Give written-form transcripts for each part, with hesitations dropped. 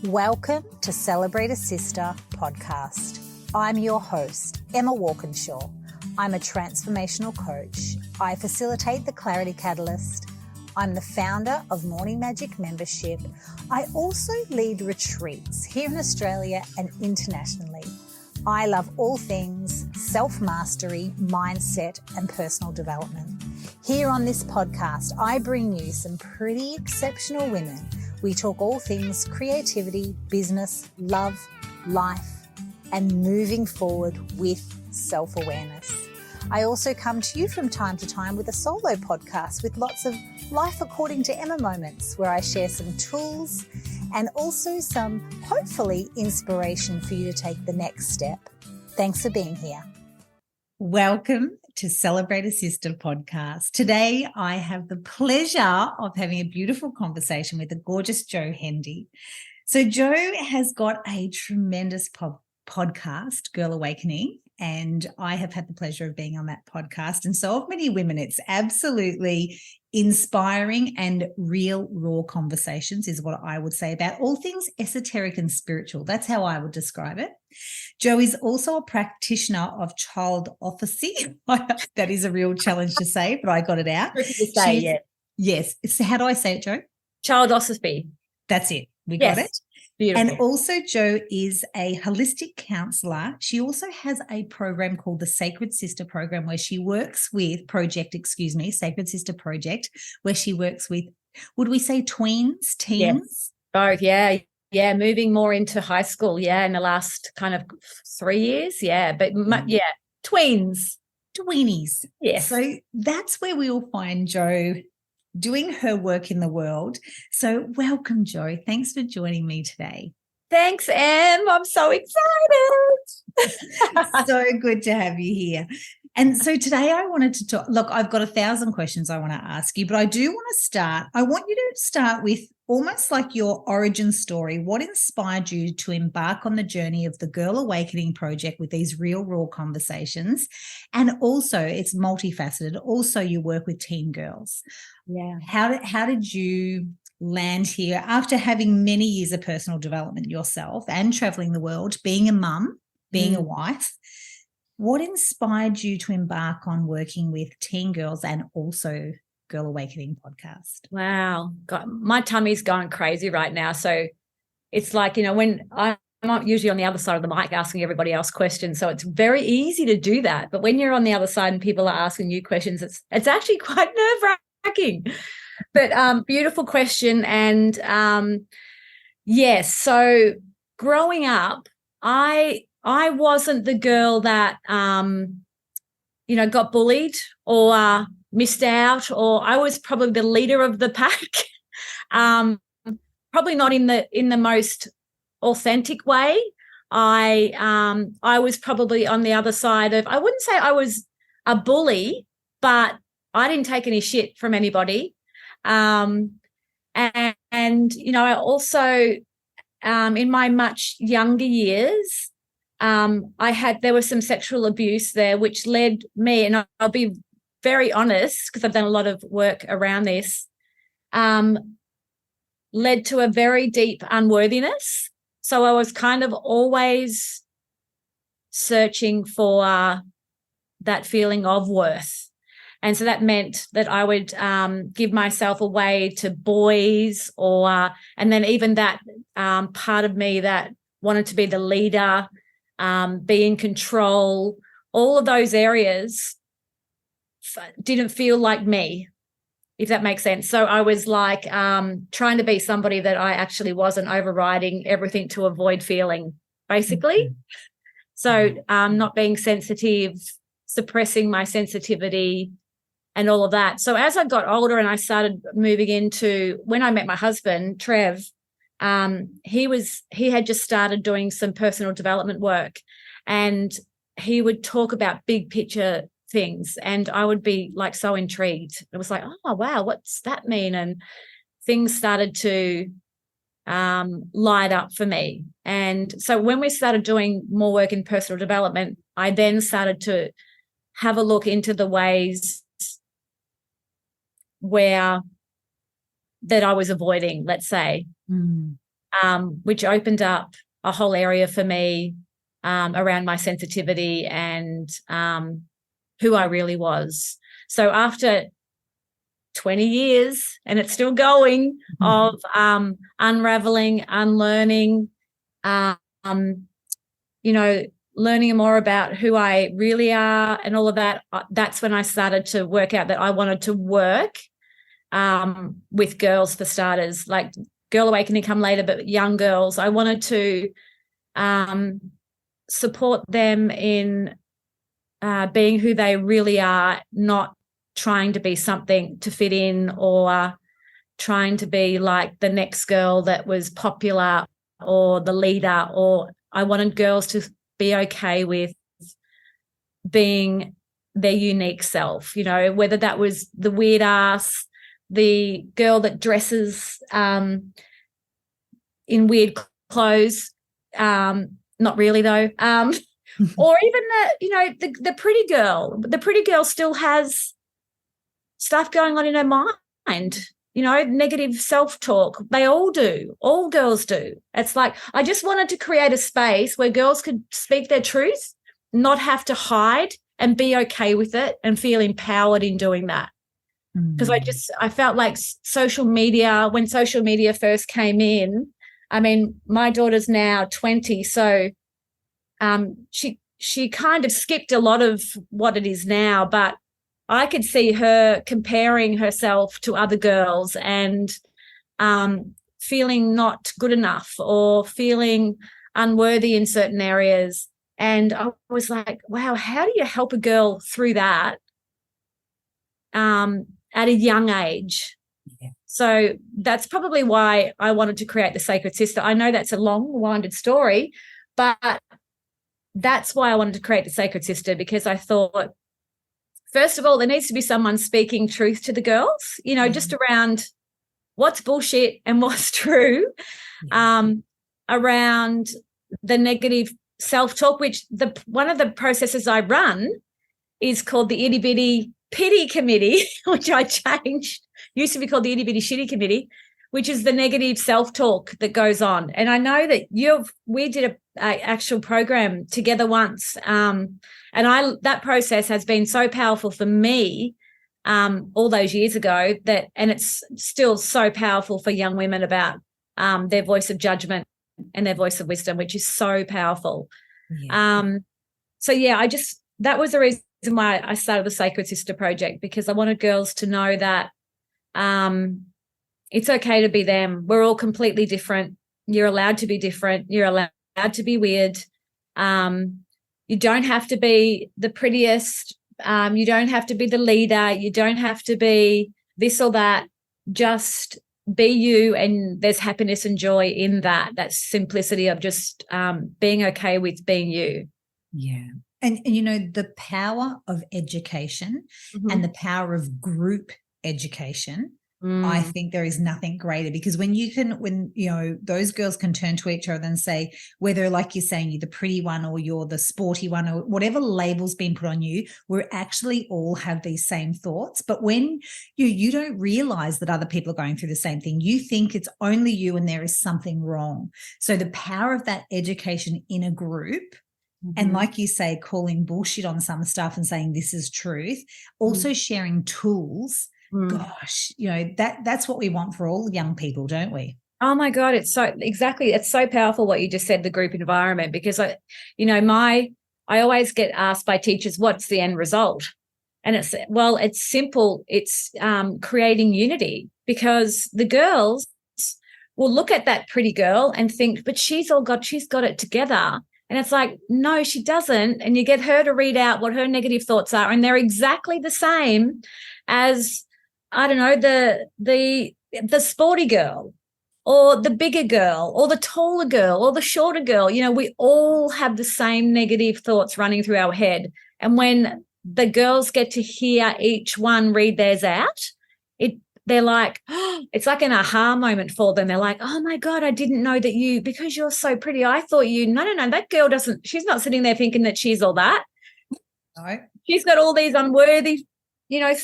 Welcome to Celebrate a Sister podcast. I'm your host, Emma Walkinshaw. I'm a transformational coach. I facilitate the Clarity Catalyst. I'm the founder of Morning Magic Membership. I also lead retreats here in Australia and internationally. I love all things self-mastery, mindset, and personal development. Here on this podcast, I bring you some pretty exceptional women. We talk all things creativity, business, love, life, and moving forward with self-awareness. I also come to you from time to time with a solo podcast with lots of life according to Emma moments where I share some tools and also some, hopefully, inspiration for you to take the next step. Thanks for being here. Welcome to Celebrate a Sister podcast. Today, I have the pleasure of having a beautiful conversation with the gorgeous Jo Hendy. So Jo has got a tremendous podcast, Girl Awakening, and I have had the pleasure of being on that podcast. And so have many women. It's absolutely inspiring and real, raw conversations is what I would say about all things esoteric and spiritual. That's how I would describe it. Jo is also a practitioner of child officy. That is a real challenge to say, but I got it out. Yes. So how do I say it, Jo? Childosophy. That's it. We got it. Beautiful. And also Jo is a holistic counsellor. She also has a program called the Sacred Sister Program where she works with Sacred Sister Project, where she works with, would we say teens? Yes, both, yeah. Yeah, moving more into high school, in the last kind of 3 years, tweens. Tweenies. Yes. So that's where we will find Jo doing her work in the world. So welcome, Jo. Thanks for joining me today. Thanks, Em. I'm so excited. So good to have you here. And so today I wanted to talk, look, I've got 1,000 questions I want to ask you, but I do want to start. I want you to start with almost like your origin story. What inspired you to embark on the journey of the Girl Awakening project with these real, raw conversations? And also it's multifaceted. Also you work with teen girls. Yeah. How did you land here after having many years of personal development yourself and traveling the world, being a mum, being a wife? What inspired you to embark on working with teen girls and also Girl Awakening podcast? Wow. God, my tummy's going crazy right now. So it's like, when I'm usually on the other side of the mic asking everybody else questions. So it's very easy to do that. But when you're on the other side and people are asking you questions, it's actually quite nerve-wracking. But beautiful question. And yes, so growing up, I wasn't the girl that, got bullied or missed out, or I was probably the leader of the pack. Probably not in the most authentic way. I was probably on the other side of, I wouldn't say I was a bully, but I didn't take any shit from anybody. I also, in my much younger years, there was some sexual abuse there, which led me, and I'll be very honest because I've done a lot of work around this, led to a very deep unworthiness. So I was kind of always searching for that feeling of worth. And so that meant that I would give myself away to boys and then even that part of me that wanted to be the leader, be in control, all of those areas didn't feel like me, if that makes sense. So I was like trying to be somebody that I actually wasn't, overriding everything to avoid feeling, basically. So not being sensitive, suppressing my sensitivity and all of that. So as I got older and I started moving into, when I met my husband, Trev, he had just started doing some personal development work, and he would talk about big picture things, and I would be like so intrigued. It was like, oh wow, what's that mean? And things started to light up for me. And so when we started doing more work in personal development, I then started to have a look into the ways where that I was avoiding, let's say. which opened up a whole area for me around my sensitivity and who I really was. So after 20 years, and it's still going, of unraveling, unlearning, learning more about who I really are and all of that, that's when I started to work out that I wanted to work with girls, for starters, like Girl Awakening come later, but young girls. I wanted to support them in being who they really are, not trying to be something to fit in or trying to be like the next girl that was popular or the leader. Or I wanted girls to be okay with being their unique self, whether that was the weird ass, the girl that dresses in weird clothes, not really though, or even the pretty girl. The pretty girl still has stuff going on in her mind, negative self-talk. They all do. All girls do. It's like I just wanted to create a space where girls could speak their truth, not have to hide, and be okay with it and feel empowered in doing that. Because I felt like social media, when social media first came in, I mean, my daughter's now 20, so she kind of skipped a lot of what it is now, but I could see her comparing herself to other girls and feeling not good enough or feeling unworthy in certain areas. And I was like, wow, how do you help a girl through that at a young age? Yeah. So that's probably why I wanted to create the Sacred Sister. I know that's a long-winded story, but that's why I wanted to create the Sacred Sister, because I thought, first of all, there needs to be someone speaking truth to the girls, just around what's bullshit and what's true, around the negative self-talk, which one of the processes I run is called the Itty Bitty Pity Committee, which I changed. Used to be called the Itty Bitty Shitty Committee, which is the negative self-talk that goes on. And I know that we did a actual program together once, and that process has been so powerful for me all those years ago, and it's still so powerful for young women about their voice of judgment and their voice of wisdom, which is so powerful. Yeah. That was the reason why I started the Sacred Sister Project, because I wanted girls to know that it's okay to be them. We're all completely different. You're allowed to be different. You're allowed to be weird. You don't have to be the prettiest. You don't have to be the leader. You don't have to be this or that. Just be you, and there's happiness and joy in that simplicity of just being okay with being you. Yeah. And the power of education and the power of group education, I think there is nothing greater, because when those girls can turn to each other and say, whether, like you're saying, you're the pretty one or you're the sporty one or whatever label's been put on you, we actually all have these same thoughts. But when you don't realize that other people are going through the same thing, you think it's only you and there is something wrong. So the power of that education in a group, and like you say, calling bullshit on some stuff and saying this is truth, also sharing tools. Gosh, that's what we want for all young people, don't we? Oh my God, it's so powerful what you just said, the group environment, because I always get asked by teachers, what's the end result? And it's simple. It's creating unity, because the girls will look at that pretty girl and think, but she's got it together. And it's like, no, she doesn't. And you get her to read out what her negative thoughts are, and they're exactly the same as, I don't know, the sporty girl or the bigger girl or the taller girl or the shorter girl. We all have the same negative thoughts running through our head. And when the girls get to hear each one read theirs out, they're like, oh, it's like an aha moment for them. They're like, oh my God, I didn't know that because you're so pretty, I thought no, that girl she's not sitting there thinking that she's all that. No. She's got all these unworthy,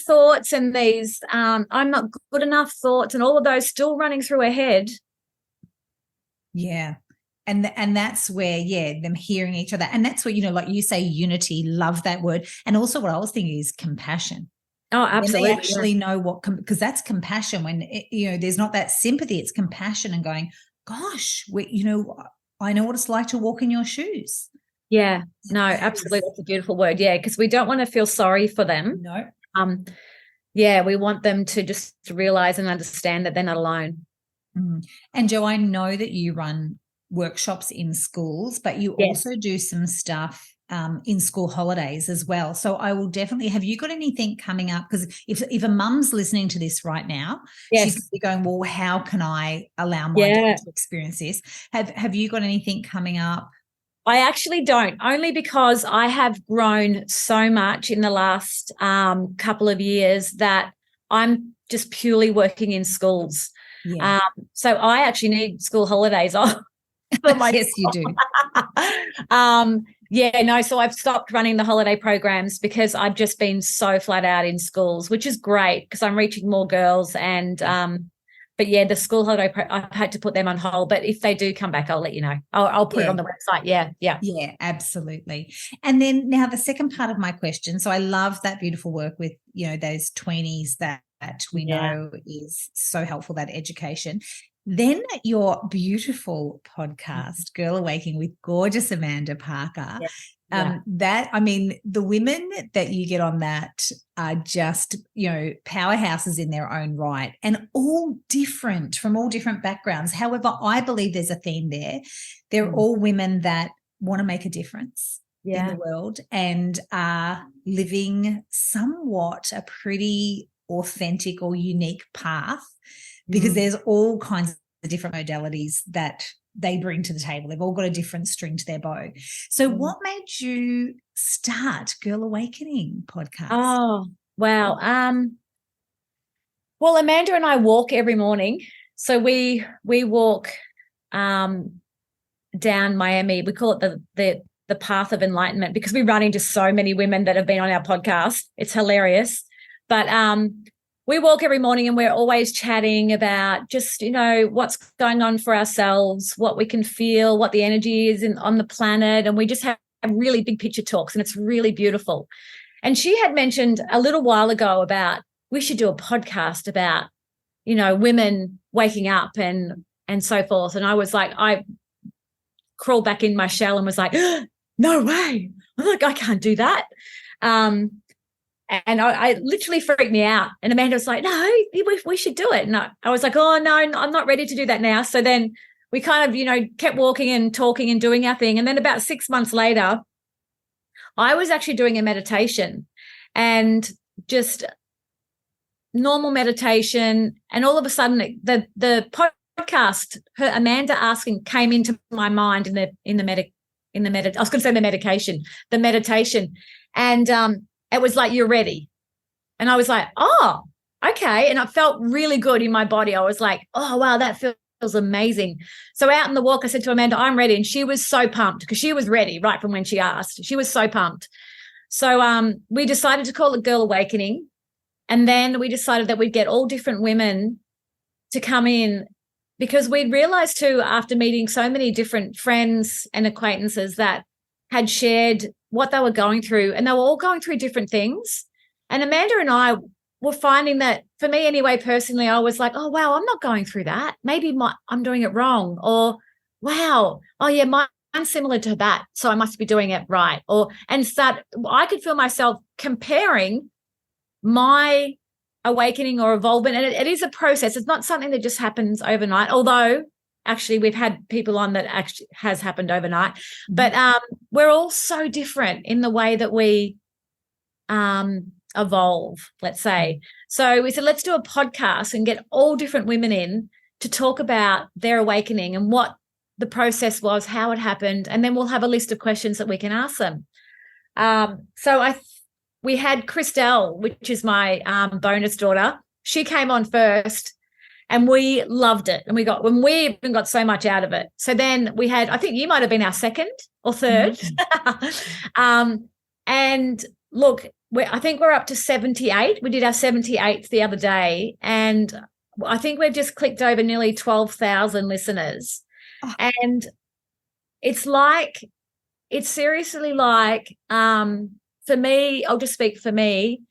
thoughts and these I'm not good enough thoughts and all of those still running through her head. Yeah. And that's where, them hearing each other. And that's where, like you say, unity, love that word. And also what I was thinking is compassion. Oh, absolutely. When they actually know because that's compassion when, there's not that sympathy, it's compassion and going, gosh, I know what it's like to walk in your shoes. Yeah, no, absolutely. That's a beautiful word. Yeah, because we don't want to feel sorry for them. No. We want them to just realize and understand that they're not alone. And Jo, I know that you run workshops in schools, but you also do some stuff in school holidays as well. So I will definitely, have you got anything coming up? Because if a mum's listening to this right now, she's going to be going, well, how can I allow my daughter to experience this? Have you got anything coming up? I actually don't, only because I have grown so much in the last couple of years that I'm just purely working in schools. Yeah. So I actually need school holidays off. Yes, you do. So I've stopped running the holiday programs because I've just been so flat out in schools, which is great because I'm reaching more girls and but the school holiday I've had to put them on hold. But if they do come back, I'll let you know. I'll put it on the website. Yeah, absolutely. And then now the second part of my question. So I love that beautiful work with those tweenies that we know is so helpful, that education. Then your beautiful podcast, Girl Awakening with gorgeous Amanda Parker. The women that you get on that are just, powerhouses in their own right and all different from all different backgrounds. However, I believe there's a theme there. They're all women that want to make a difference in the world and are living somewhat a pretty authentic or unique path. Because there's all kinds of different modalities that they bring to the table. They've all got a different string to their bow. So what made you start Girl Awakening podcast? Oh, wow. Well, Amanda and I walk every morning. So we walk down Miami. We call it the path of enlightenment because we run into so many women that have been on our podcast. It's hilarious. But we walk every morning and we're always chatting about just, what's going on for ourselves, what we can feel, what the energy is on the planet. And we just have really big picture talks and it's really beautiful. And she had mentioned a little while ago about we should do a podcast about, women waking up and so forth. And I was like, I crawled back in my shell and was like, no way. I'm like, I can't do that. And I literally freaked me out. And Amanda was like, no, we should do it. And I was like, oh, no, I'm not ready to do that now. So then we kind of, kept walking and talking and doing our thing. And then about 6 months later, I was actually doing a meditation and just normal meditation. And all of a sudden the podcast, Amanda asking came into my mind the meditation. And it was like, you're ready. And I was like, oh, okay. And it felt really good in my body. I was like, oh, wow, that feels amazing. So out in the walk, I said to Amanda, I'm ready. And she was so pumped because she was ready right from when she asked. She was so pumped. So we decided to call it Girl Awakening. And then we decided that we'd get all different women to come in because we'd realized too, after meeting so many different friends and acquaintances that had shared what they were going through, and they were all going through different things. And Amanda and I were finding that, for me anyway, personally, I was like, oh, wow, I'm not going through that. Maybe I'm doing it wrong. Or, wow, oh, yeah, mine's similar to that, so I must be doing it right. I could feel myself comparing my awakening or evolvement. And it is a process. It's not something that just happens overnight, although actually we've had people on that actually has happened overnight. But we're all so different in the way that we evolve, let's say. So we said, let's do a podcast and get all different women in to talk about their awakening and what the process was, how it happened, and then we'll have a list of questions that we can ask them. We had Christelle, which is my bonus daughter. She came on first. And we loved it. And we even got so much out of it. So then we had, I think you might have been our second or third. And look, I think we're up to 78. We did our 78th the other day. And I think we've just clicked over nearly 12,000 listeners. Oh. And it's seriously like, for me, I'll just speak for me.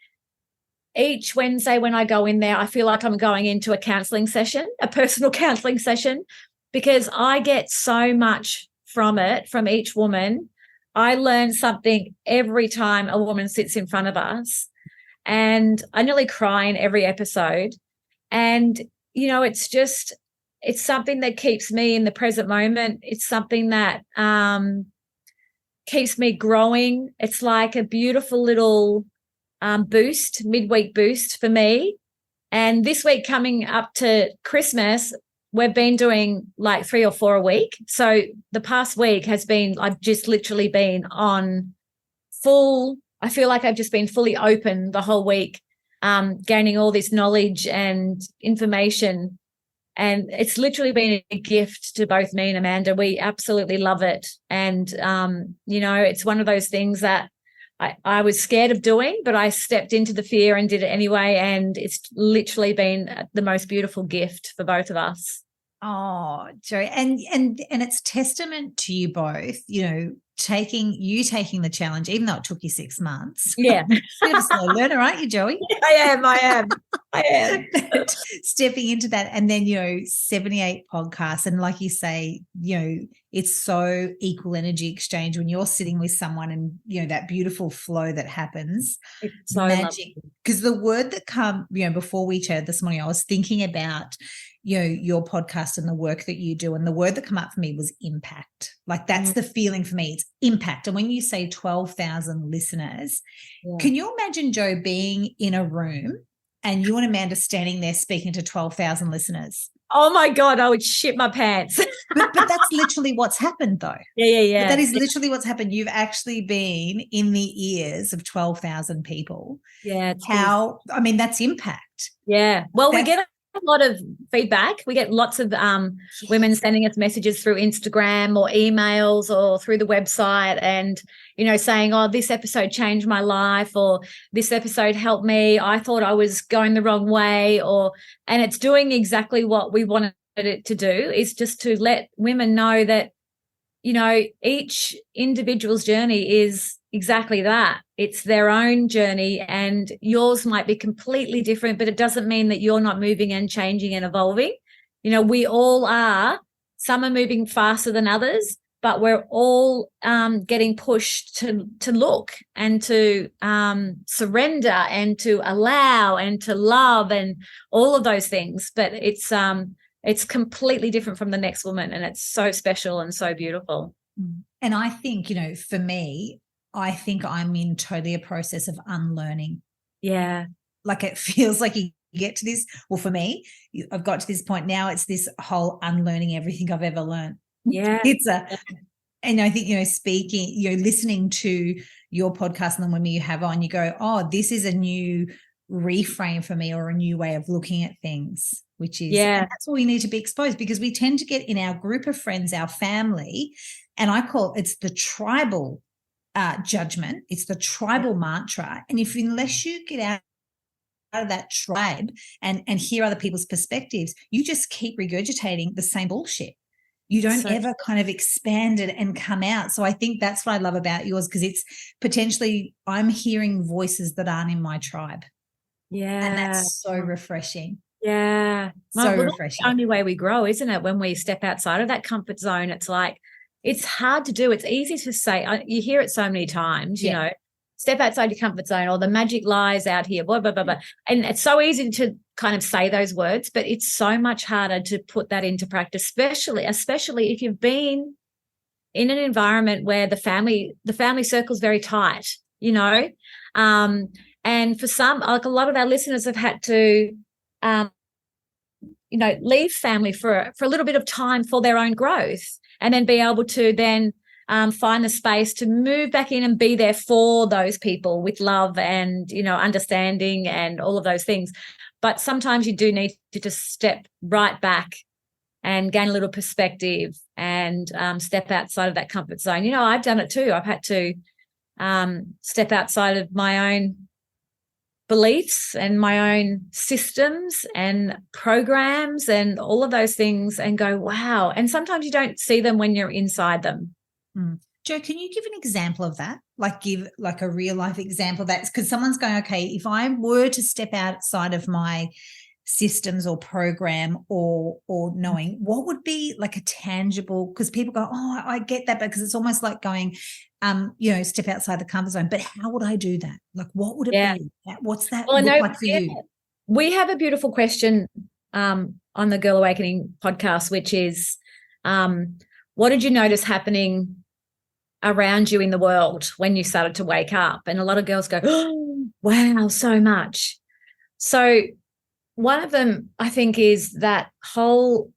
Each Wednesday when I go in there, I feel like I'm going into a counseling session, a personal counseling session, because I get so much from it, from each woman. I learn something every time a woman sits in front of us, and I nearly cry in every episode. And, it's something that keeps me in the present moment. It's something that keeps me growing. It's like a beautiful little midweek boost for me. And this week coming up to Christmas, we've been doing like 3 or 4 a week. So the past week I've just literally been on full, I feel like I've just been fully open the whole week, gaining all this knowledge and information. And it's literally been a gift to both me and Amanda. We absolutely love it. And, it's one of those things that I was scared of doing, but I stepped into the fear and did it anyway. And it's literally been the most beautiful gift for both of us. Oh, Jo, and it's testament to you both, taking the challenge, even though it took you 6 months. Yeah. Bit of a slow learner, aren't you, Joey? I am. Stepping into that, and then 78 podcasts, and like you say, it's so equal energy exchange when you're sitting with someone, and that beautiful flow that happens. It's so magic. Because the word that come, before we chatted this morning, I was thinking about your podcast and the work that you do, and the word that come up for me was impact. Like that's the feeling for me. It's impact. And when you say 12,000 listeners, can you imagine, Jo, being in a room and you and Amanda standing there speaking to 12,000 listeners? Oh my God, I would shit my pants. but that's literally what's happened though. Yeah. But that is literally what's happened. You've actually been in the ears of 12,000 people. Yeah. That's impact. Yeah. Well, we get a lot of feedback. We get lots of women sending us messages through Instagram or emails or through the website, and saying, oh, this episode changed my life, or this episode helped me, I thought I was going the wrong way, and it's doing exactly what we wanted it to do, is just to let women know that each individual's journey is exactly that. It's their own journey, and yours might be completely different, but it doesn't mean that you're not moving and changing and evolving. We all are. Some are moving faster than others, but we're all getting pushed to look and to surrender and to allow and to love and all of those things. But it's completely different from the next woman, and it's so special and so beautiful. And I think, for me, I think I'm in totally a process of unlearning. Yeah. Like it feels like you get to this. Well, for me, I've got to this point now. It's this whole unlearning everything I've ever learned. Yeah. And I think, speaking, listening to your podcast and the women you have on, you go, oh, this is a new reframe for me, or a new way of looking at things, which is, and that's why we need to be exposed, because we tend to get in our group of friends, our family, and I call it's the tribal judgment. It's the tribal mantra. And unless you get out of that tribe and hear other people's perspectives, you just keep regurgitating the same bullshit. You don't ever kind of expand it and come out. So I think that's what I love about yours, because it's potentially I'm hearing voices that aren't in my tribe. Yeah. And that's so refreshing. Yeah. So refreshing. That's the only way we grow, isn't it? When we step outside of that comfort zone, it's like, it's hard to do. It's easy to say. You hear it so many times, step outside your comfort zone, or the magic lies out here, blah, blah, blah, blah. And it's so easy to kind of say those words, but it's so much harder to put that into practice, especially if you've been in an environment where the family circle is very tight, and for some, like a lot of our listeners have had to, leave family for a little bit of time for their own growth, and then be able to then find the space to move back in and be there for those people with love and, understanding and all of those things. But sometimes you do need to just step right back and gain a little perspective and step outside of that comfort zone. I've done it too. I've had to step outside of my own beliefs and my own systems and programs and all of those things and go, wow. And sometimes you don't see them when you're inside them. Jo, can you give an example of that? Like give like a real life example. That's because someone's going, okay, if I were to step outside of my systems or program or knowing, what would be like a tangible, because people go, oh, I get that, because it's almost like going, step outside the comfort zone. But how would I do that? Like, what would it be? What's that look like for you? We have a beautiful question on the Girl Awakening podcast, which is, what did you notice happening around you in the world when you started to wake up? And a lot of girls go, oh, wow, so much. So one of them, I think, is that whole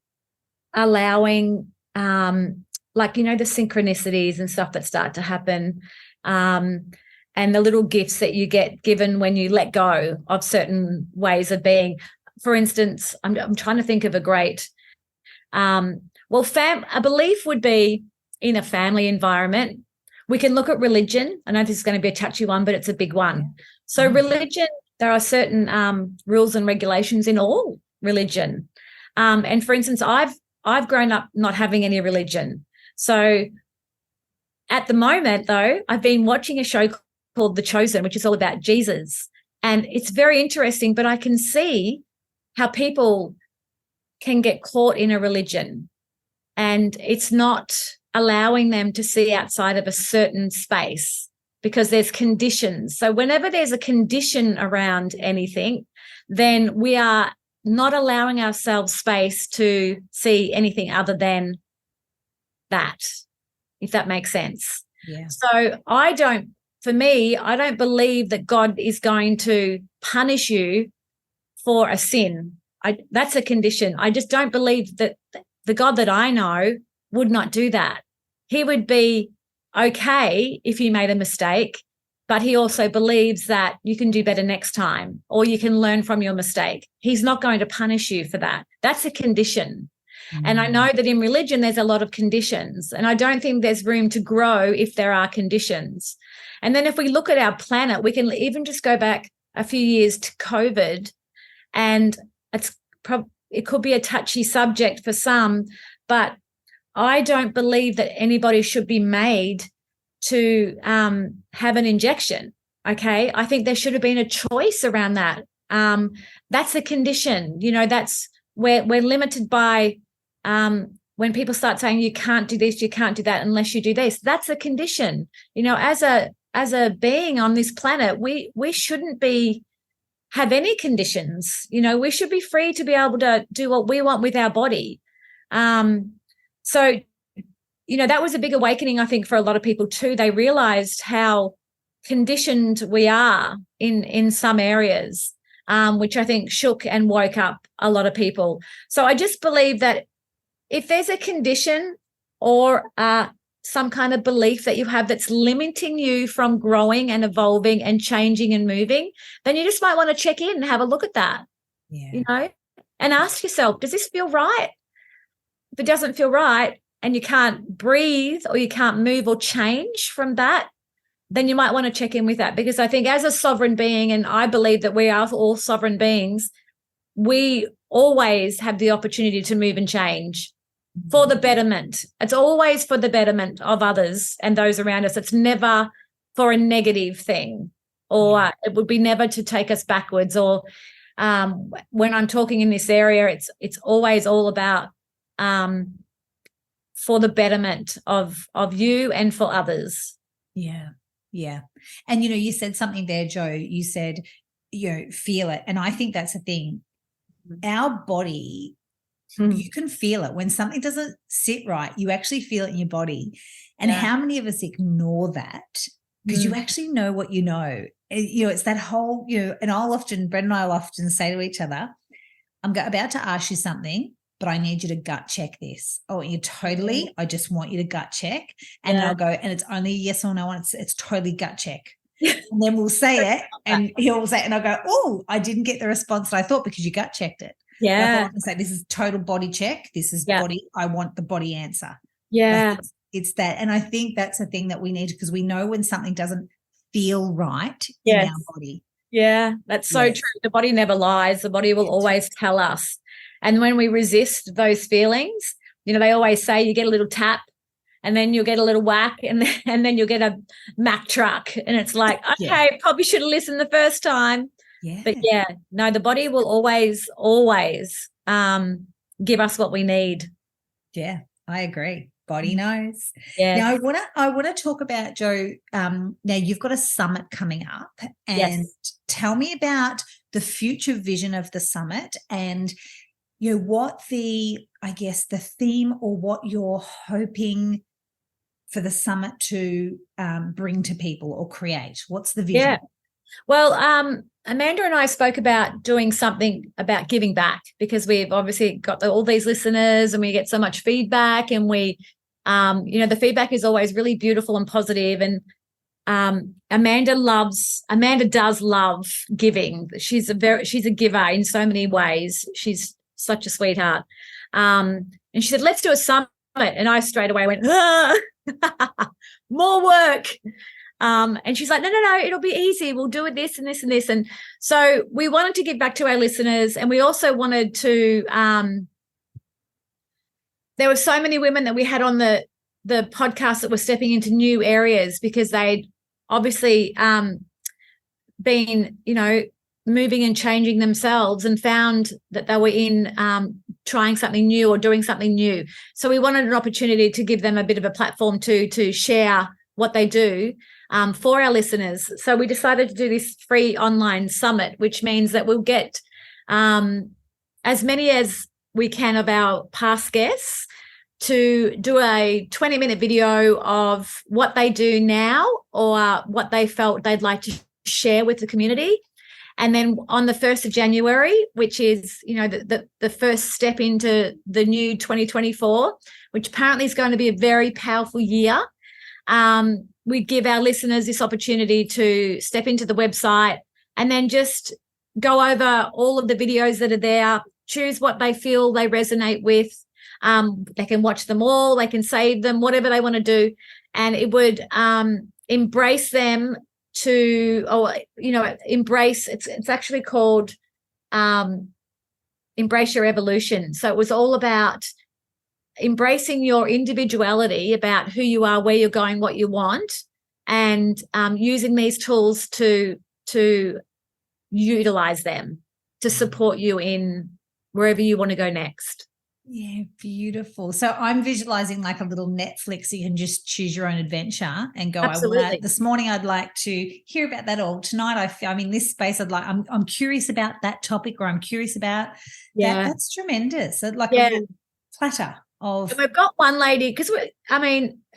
allowing, the synchronicities and stuff that start to happen, and the little gifts that you get given when you let go of certain ways of being. For instance, I'm trying to think of a great, a belief would be in a family environment. We can look at religion. I know this is going to be a touchy one, but it's a big one. Yeah. So religion, there are certain rules and regulations in all religion. And for instance, I've grown up not having any religion. So at the moment, though, I've been watching a show called The Chosen, which is all about Jesus. And it's very interesting, but I can see how people can get caught in a religion and it's not allowing them to see outside of a certain space because there's conditions. So whenever there's a condition around anything, then we are not allowing ourselves space to see anything other than that, if that makes sense. Yeah. So I don't believe that God is going to punish you for a sin. That's a condition. I just don't believe that the God that I know would not do that. He would be okay if you made a mistake, but he also believes that you can do better next time or you can learn from your mistake. He's not going to punish you for that. That's a condition. And I know that in religion there's a lot of conditions, and I don't think there's room to grow if there are conditions. And then if we look at our planet, we can even just go back a few years to COVID, and it could be a touchy subject for some, but I don't believe that anybody should be made to have an injection, okay? I think there should have been a choice around that. That's a condition. That's where we're limited by when people start saying you can't do this, you can't do that unless you do this. That's a condition. As a being on this planet, we shouldn't have any conditions. We should be free to be able to do what we want with our body. So, that was a big awakening, I think, for a lot of people too. They realized how conditioned we are in some areas, which I think shook and woke up a lot of people. So I just believe that if there's a condition or some kind of belief that you have that's limiting you from growing and evolving and changing and moving, then you just might want to check in and have a look at that, and ask yourself, does this feel right? If it doesn't feel right and you can't breathe or you can't move or change from that, then you might want to check in with that. Because I think as a sovereign being, and I believe that we are all sovereign beings, we always have the opportunity to move and change for the betterment. It's always for the betterment of others and those around us. It's never for a negative thing, or it would be never to take us backwards. Or when I'm talking in this area, it's always all about for the betterment of you and for others. Yeah. Yeah. And, you said something there, Jo. You said, feel it. And I think that's the thing. Our body, you can feel it. When something doesn't sit right, you actually feel it in your body. And how many of us ignore that? Because you actually know what you know. It's that whole, and Brett and I will often say to each other, I'm about to ask you something, but I need you to gut check this. Oh, I just want you to gut check. And I'll go, and it's only yes or no, and it's totally gut check. And then we'll say it, and he'll say it, and I'll go, oh, I didn't get the response that I thought because you gut checked it. Yeah. I say, this is total body check. This is body. I want the body answer. Yeah. It's that. And I think that's the thing that we need, because we know when something doesn't feel right in our body. Yeah, that's so Yes. true. The body never lies. The body will always tell us. And when we resist those feelings, they always say you get a little tap and then you'll get a little whack and then you'll get a Mack truck. And it's like, Yeah. okay, probably should have listened the first time. Yeah. But yeah, no, the body will always give us what we need. Yeah, I agree. Body knows. Yeah. Now I want to talk about, Jo. Now you've got a summit coming up, and tell me about the future vision of the summit, and what the theme, or what you're hoping for the summit to bring to people or create. What's the vision? Yeah. Well, Amanda and I spoke about doing something about giving back, because we've obviously got all these listeners and we get so much feedback, and we, the feedback is always really beautiful and positive. And Amanda does love giving. She's a giver in so many ways. She's such a sweetheart. And she said, let's do a summit. And I straight away went, more work. And she's like, no, it'll be easy. We'll do it this and this and this. And so we wanted to give back to our listeners, and we also wanted to, there were so many women that we had on the podcast that were stepping into new areas, because they'd obviously been, moving and changing themselves, and found that they were in trying something new or doing something new. So we wanted an opportunity to give them a bit of a platform to share what they do for our listeners. So we decided to do this free online summit, which means that we'll get as many as we can of our past guests to do a 20-minute video of what they do now, or what they felt they'd like to share with the community. And then on the 1st of January, which is, the first step into the new 2024, which apparently is going to be a very powerful year, we give our listeners this opportunity to step into the website and then just go over all of the videos that are there, choose what they feel they resonate with. They can watch them all, they can save them, whatever they want to do. And it would embrace them embrace, it's actually called Embrace Your Evolution. So it was all about embracing your individuality, about who you are, where you're going, what you want, and using these tools to utilize them to support you in wherever you want to go next. Yeah, beautiful. So I'm visualizing like a little Netflix. You can just choose your own adventure and go. Absolutely. This morning I'd like to hear about that, or tonight I'm in this space. I'm curious about that topic, or I'm curious about that. That's tremendous. So like a little platter of. And we've got one lady, because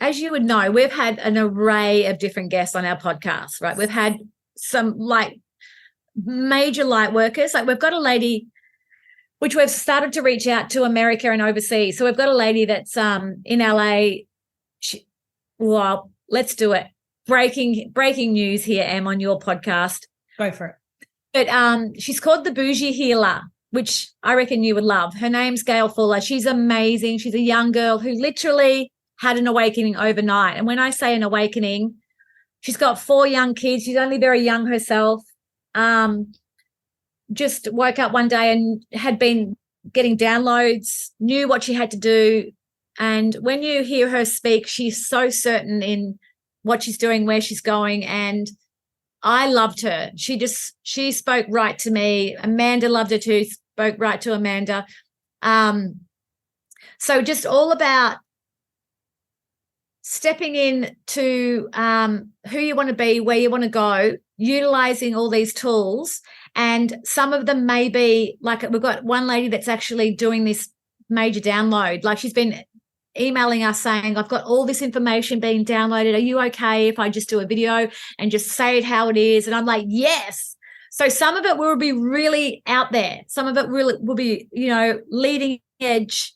as you would know, we've had an array of different guests on our podcast, right? We've had some like major light workers. Like we've got a lady, which we've started to reach out to America and overseas. So we've got a lady that's in LA. Let's do it. Breaking news here, Em, on your podcast. Go for it. But she's called the Bougie Healer, which I reckon you would love. Her name's Gail Fuller. She's amazing. She's a young girl who literally had an awakening overnight. And when I say an awakening, she's got 4 young kids. She's only very young herself. Just woke up one day and had been getting downloads, knew what she had to do. And when you hear her speak, she's so certain in what she's doing, where she's going. And I loved her. She spoke right to me. Amanda loved her too, spoke right to Amanda. So just all about stepping in to who you want to be, where you want to go, utilizing all these tools. And some of them may be like, we've got one lady that's actually doing this major download. Like she's been emailing us saying, I've got all this information being downloaded. Are you okay if I just do a video and just say it how it is? And I'm like, yes. So some of it will be really out there. Some of it really will be, leading edge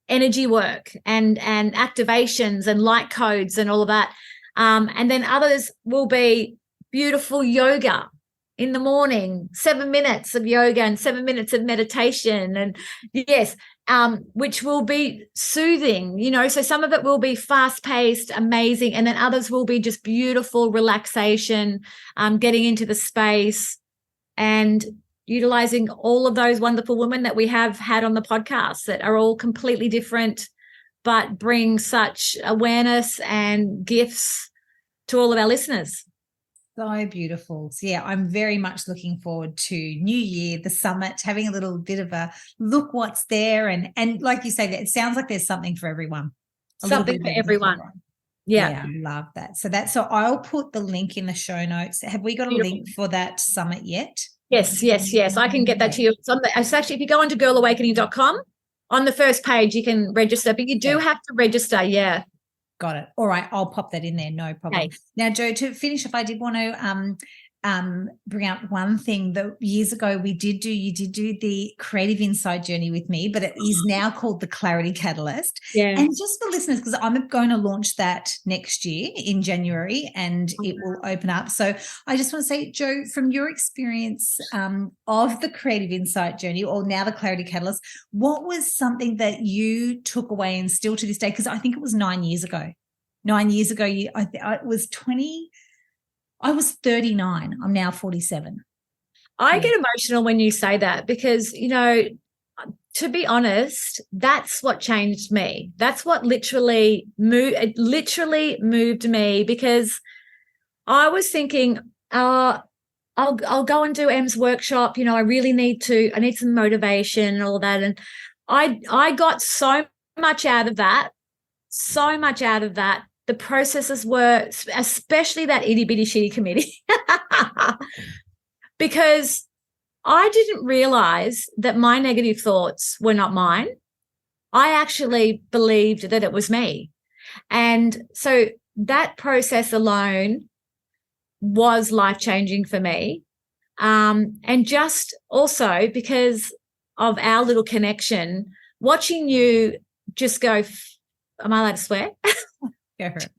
energy work and activations and light codes and all of that. And then others will be beautiful yoga in the morning, 7 minutes of yoga and 7 minutes of meditation. And yes, which will be soothing, so some of it will be fast-paced, amazing, and then others will be just beautiful relaxation, getting into the space, and utilizing all of those wonderful women that we have had on the podcast that are all completely different but bring such awareness and gifts to all of our listeners. So beautiful. So yeah, I'm very much looking forward to New Year, the summit, having a little bit of a look what's there. And like you say, that it sounds like there's something for everyone. Something for everyone. Yeah. I love that. So I'll put the link in the show notes. Have we got a link for that summit yet? Yes. I can get that to you. It's actually, if you go onto girlawakening.com, on the first page, you can register, but you do have to register. Yeah. Got it. All right. I'll pop that in there. No problem. Okay. Now, Jo, to finish off, I did want to bring up one thing that years ago you did do the creative insight journey with me, but it is now called the Clarity Catalyst. Yeah. And just for listeners, because I'm going to launch that next year in January, and it will open up. So I just want to say, Jo, from your experience of the creative insight journey, or now the Clarity Catalyst, what was something that you took away and still to this day? Because I think it was 9 years ago. 9 years ago, I was 20. I was 39. I'm now 47. I get emotional when you say that because, you know, to be honest, that's what changed me. That's what literally moved me, because I was thinking, I'll go and do Em's workshop. You know, I need some motivation and all that. And I got so much out of that. The processes were, especially that itty bitty shitty committee, because I didn't realize that my negative thoughts were not mine. I actually believed that it was me. And so that process alone was life-changing for me. And just also because of our little connection, watching you just go, am I allowed to swear? Go for it.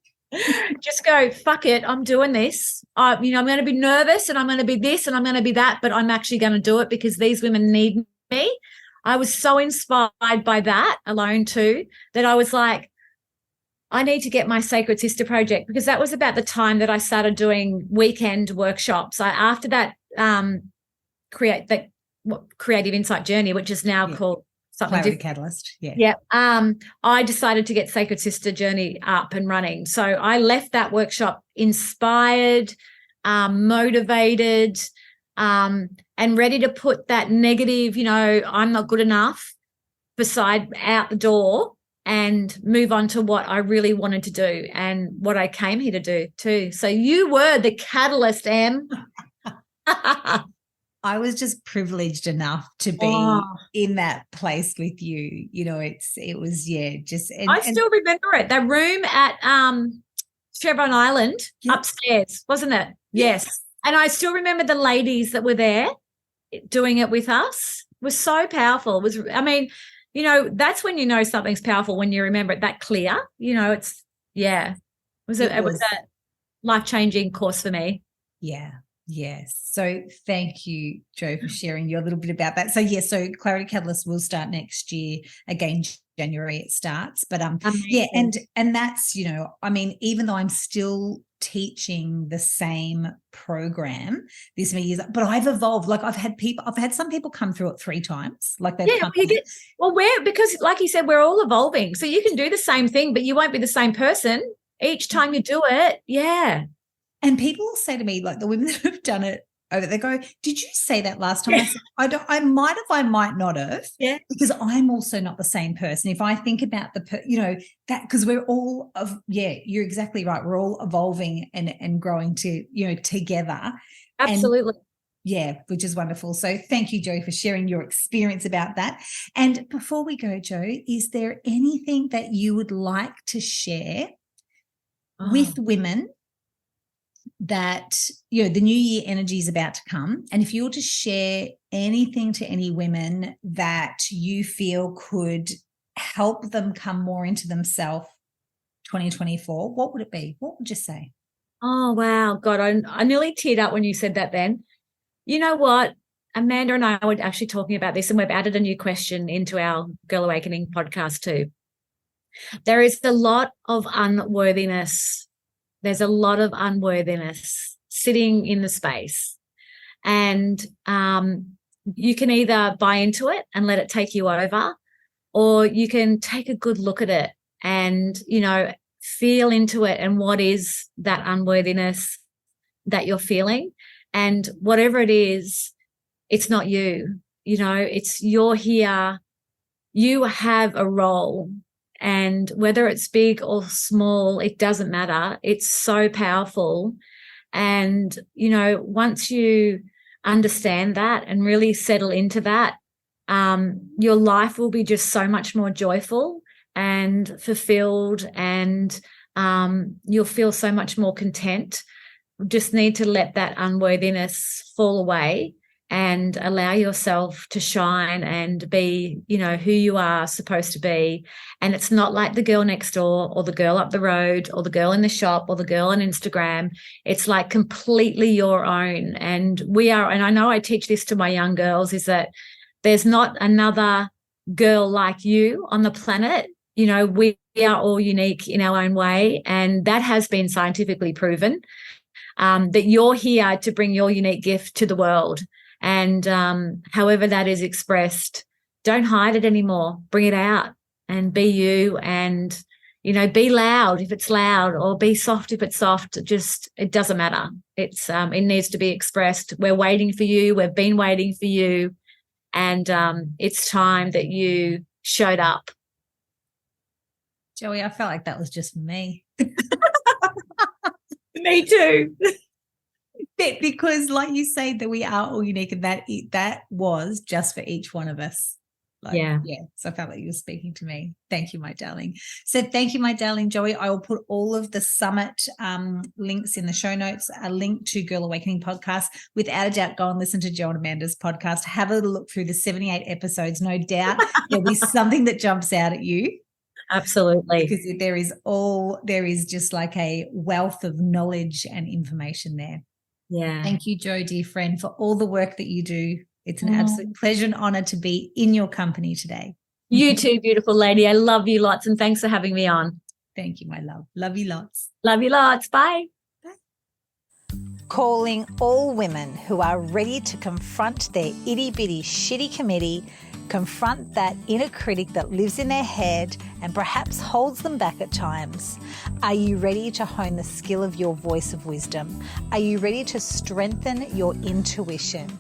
Just go, fuck it, I'm doing this. I'm going to be nervous and I'm going to be this and I'm going to be that, but I'm actually going to do it because these women need me. I was so inspired by that alone too, that I was like, I need to get my Sacred Sister project, because that was about the time that I started doing weekend workshops. After that creative insight journey, which is now called something Clarity Catalyst. I decided to get Sacred Sister Journey up and running. So I left that workshop inspired, motivated, and ready to put that negative, I'm not good enough, out the door and move on to what I really wanted to do and what I came here to do too. So you were the catalyst, Em. I was just privileged enough to be in that place with you. It was just. I still remember it. That room at Chevron Island upstairs, wasn't it? Yes. And I still remember the ladies that were there doing it with us. It was so powerful. That's when you know something's powerful, when you remember it that clear. It was a life-changing course for me. Yeah. Yes. So thank you, Jo, for sharing your little bit about that. So Clarity Catalyst will start next year. Again, January it starts. But and that's, even though I'm still teaching the same program this many years, but I've evolved. Like I've had some people come through it 3 times. Like they've because like you said, we're all evolving. So you can do the same thing, but you won't be the same person each time you do it. Yeah. And people will say to me, like the women that have done it, they go, "Did you say that last time?" I said, I might have, I might not have, because I'm also not the same person. If I think about that, because we're all you're exactly right. We're all evolving and growing together. Absolutely. And, which is wonderful. So thank you, Jo, for sharing your experience about that. And before we go, Jo, is there anything that you would like to share with women that the new year energy is about to come, and if you were to share anything to any women that you feel could help them come more into themselves 2024, what would it be? What would you say? Oh wow, God, I nearly teared up when you said that. Then you know what, Amanda and I were actually talking about this, and we've added a new question into our Girl Awakening podcast too. There is a lot of unworthiness. There's a lot of unworthiness sitting in the space. And you can either buy into it and let it take you over, or you can take a good look at it and, feel into it and what is that unworthiness that you're feeling. And whatever it is, it's not you, it's you're here. You have a role, and whether it's big or small, it doesn't matter. It's so powerful. And, once you understand that and really settle into that, your life will be just so much more joyful and fulfilled, and you'll feel so much more content. Just need to let that unworthiness fall away and allow yourself to shine and be, who you are supposed to be. And it's not like the girl next door or the girl up the road or the girl in the shop or the girl on Instagram. It's like completely your own. And I know I teach this to my young girls, is that there's not another girl like you on the planet. We are all unique in our own way. And that has been scientifically proven, that you're here to bring your unique gift to the world. And however that is expressed, don't hide it anymore. Bring it out and be you, and, be loud if it's loud, or be soft if it's soft. It doesn't matter. It needs to be expressed. We're waiting for you. We've been waiting for you. And it's time that you showed up. Joey, I felt like that was just for me. Me too. Because like you say, that we are all unique, and that was just for each one of us. Yeah. So I felt like you were speaking to me. Thank you, my darling. So thank you, my darling Joey. I will put all of the summit links in the show notes, a link to Girl Awakening podcast. Without a doubt, go and listen to Jo and Amanda's podcast. Have a look through the 78 episodes. No doubt there'll be something that jumps out at you. Absolutely. Because there is just like a wealth of knowledge and information there. Yeah. Thank you, Jo, dear friend, for all the work that you do. It's an absolute pleasure and honor to be in your company today. You too, beautiful lady. I love you lots, and thanks for having me on. Thank you, my love. Love you lots. Love you lots. Bye. Calling all women who are ready to confront their itty-bitty shitty committee, confront that inner critic that lives in their head and perhaps holds them back at times. Are you ready to hone the skill of your voice of wisdom? Are you ready to strengthen your intuition?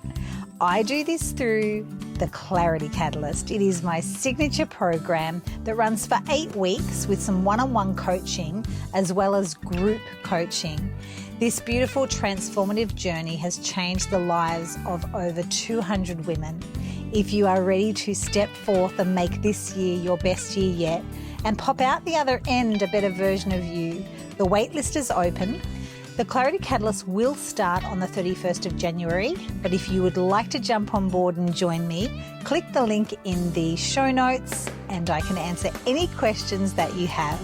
I do this through the Clarity Catalyst. It is my signature program that runs for 8 weeks with some one-on-one coaching as well as group coaching. This beautiful transformative journey has changed the lives of over 200 women. If you are ready to step forth and make this year your best year yet and pop out the other end a better version of you, the waitlist is open. The Clarity Catalyst will start on the 31st of January, but if you would like to jump on board and join me, click the link in the show notes and I can answer any questions that you have.